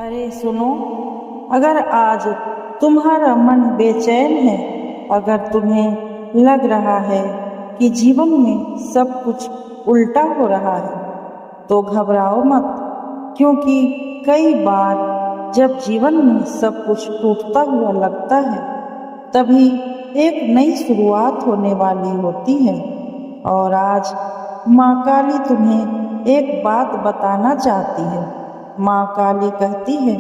अरे सुनो, अगर आज तुम्हारा मन बेचैन है, अगर तुम्हें लग रहा है कि जीवन में सब कुछ उल्टा हो रहा है, तो घबराओ मत। क्योंकि कई बार जब जीवन में सब कुछ टूटता हुआ लगता है, तभी एक नई शुरुआत होने वाली होती है। और आज माँ काली तुम्हें एक बात बताना चाहती है। माँ काली कहती है,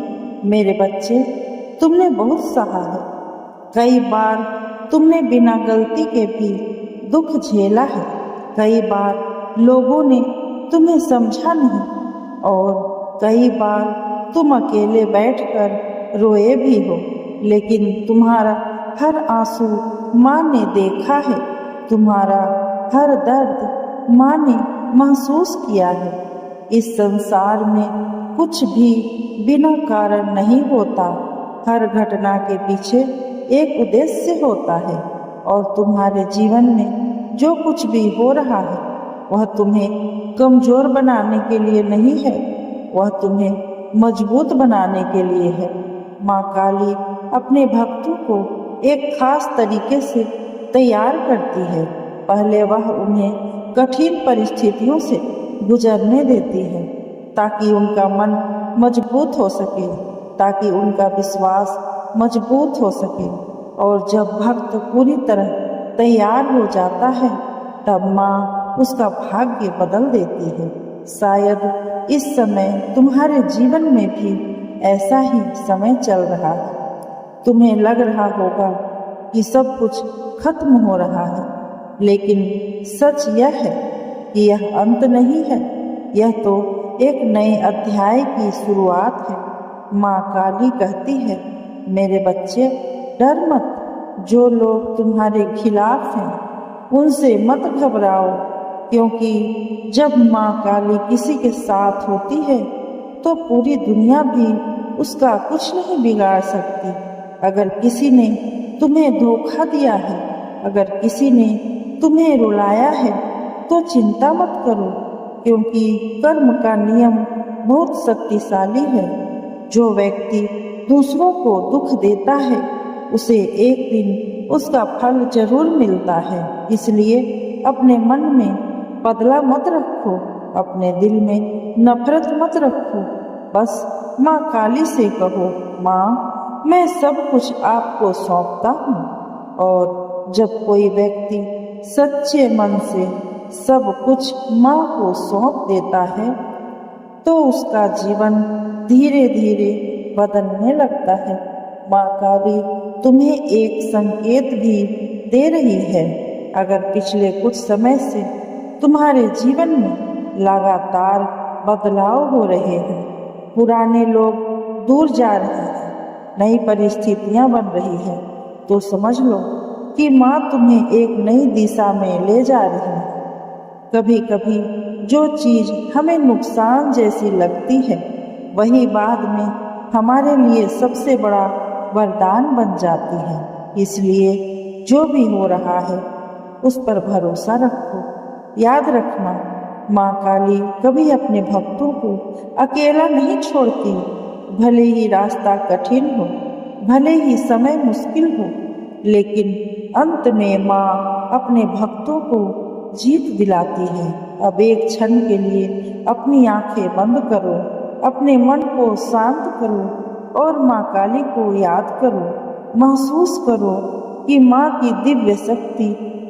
मेरे बच्चे, तुमने बहुत सहा है। कई बार तुमने बिना गलती के भी दुख झेला है। कई बार लोगों ने तुम्हें समझा नहीं, और कई बार तुम अकेले बैठकर रोए भी हो। लेकिन तुम्हारा हर आंसू माँ ने देखा है, तुम्हारा हर दर्द माँ ने महसूस किया है। इस संसार में कुछ भी बिना कारण नहीं होता। हर घटना के पीछे एक उद्देश्य होता है, और तुम्हारे जीवन में जो कुछ भी हो रहा है, वह तुम्हें कमजोर बनाने के लिए नहीं है, वह तुम्हें मजबूत बनाने के लिए है। माँ काली अपने भक्तों को एक खास तरीके से तैयार करती है। पहले वह उन्हें कठिन परिस्थितियों से गुजरने देती है, ताकि उनका मन मजबूत हो सके, ताकि उनका विश्वास मजबूत हो सके। और जब भक्त पूरी तरह तैयार हो जाता है, तब माँ उसका भाग्य बदल देती है। शायद इस समय तुम्हारे जीवन में भी ऐसा ही समय चल रहा है। तुम्हें लग रहा होगा कि सब कुछ खत्म हो रहा है, लेकिन सच यह है कि यह अंत नहीं है, यह तो एक नए अध्याय की शुरुआत है। माँ काली कहती है, मेरे बच्चे, डर मत। जो लोग तुम्हारे खिलाफ हैं, उनसे मत घबराओ, क्योंकि जब माँ काली किसी के साथ होती है, तो पूरी दुनिया भी उसका कुछ नहीं बिगाड़ सकती। अगर किसी ने तुम्हें धोखा दिया है, अगर किसी ने तुम्हें रुलाया है, तो चिंता मत करो, क्योंकि कर्म का नियम बहुत शक्तिशाली है। जो व्यक्ति दूसरों को दुख देता है, उसे एक दिन उसका फल जरूर मिलता है। इसलिए अपने मन में बदला मत रखो, अपने दिल में नफरत मत रखो। बस माँ काली से कहो, माँ, मैं सब कुछ आपको सौंपता हूँ। और जब कोई व्यक्ति सच्चे मन से सब कुछ माँ को सौंप देता है, तो उसका जीवन धीरे धीरे बदलने लगता है। माँ काली तुम्हें एक संकेत भी दे रही है। अगर पिछले कुछ समय से तुम्हारे जीवन में लगातार बदलाव हो रहे हैं, पुराने लोग दूर जा रहे हैं, नई परिस्थितियाँ बन रही हैं, तो समझ लो कि माँ तुम्हें एक नई दिशा में ले जा रही है। कभी कभी जो चीज़ हमें नुकसान जैसी लगती है, वही बाद में हमारे लिए सबसे बड़ा वरदान बन जाती है। इसलिए जो भी हो रहा है, उस पर भरोसा रखो। याद रखना, माँ काली कभी अपने भक्तों को अकेला नहीं छोड़ती। भले ही रास्ता कठिन हो, भले ही समय मुश्किल हो, लेकिन अंत में माँ अपने भक्तों को जीत दिलाती है। अब एक क्षण के लिए अपनी आंखें बंद करो, अपने मन को शांत करो, और माँ काली को याद करो। महसूस करो कि माँ की दिव्य शक्ति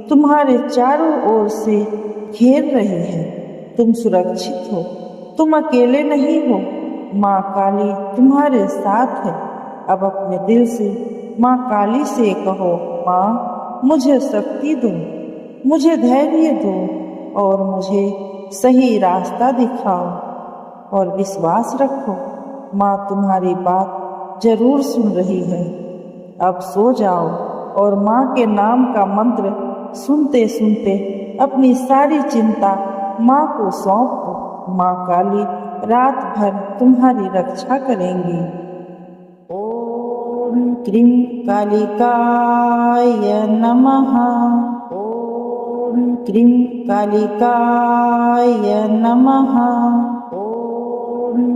तुम्हारे चारों ओर से घेर रही है। तुम सुरक्षित हो, तुम अकेले नहीं हो। माँ काली तुम्हारे साथ है। अब अपने दिल से माँ काली से कहो, माँ, मुझे शक्ति दो, मुझे धैर्य दो, और मुझे सही रास्ता दिखाओ। और विश्वास रखो, माँ तुम्हारी बात जरूर सुन रही है। अब सो जाओ, और माँ के नाम का मंत्र सुनते सुनते अपनी सारी चिंता माँ को सौंप दो। माँ काली रात भर तुम्हारी रक्षा करेंगी। ओम क्रीं कालिकाय नमः। ओम क्रीं कालिकाय नमः। ओम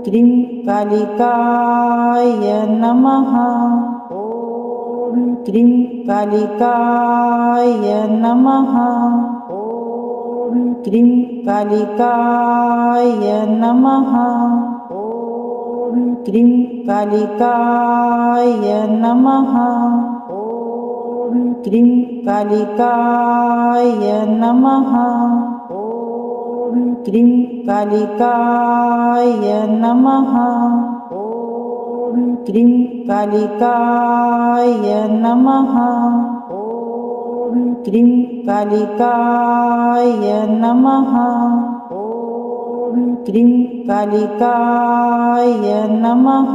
क्रीं कालिकाय नमः। ॐ क्रीं कालिकाय नमः। ॐ क्रीं कालिकाय नमः। ॐ क्रीं कालिकाय नमः। ॐ क्रीं कालिकाय नमः। ॐ क्रीं कालिकाय नमः। ॐ क्रीं कालिकाय नमः। ॐ क्रीं कालिकाय नमः। ॐ क्रीं कालिकाय नमः।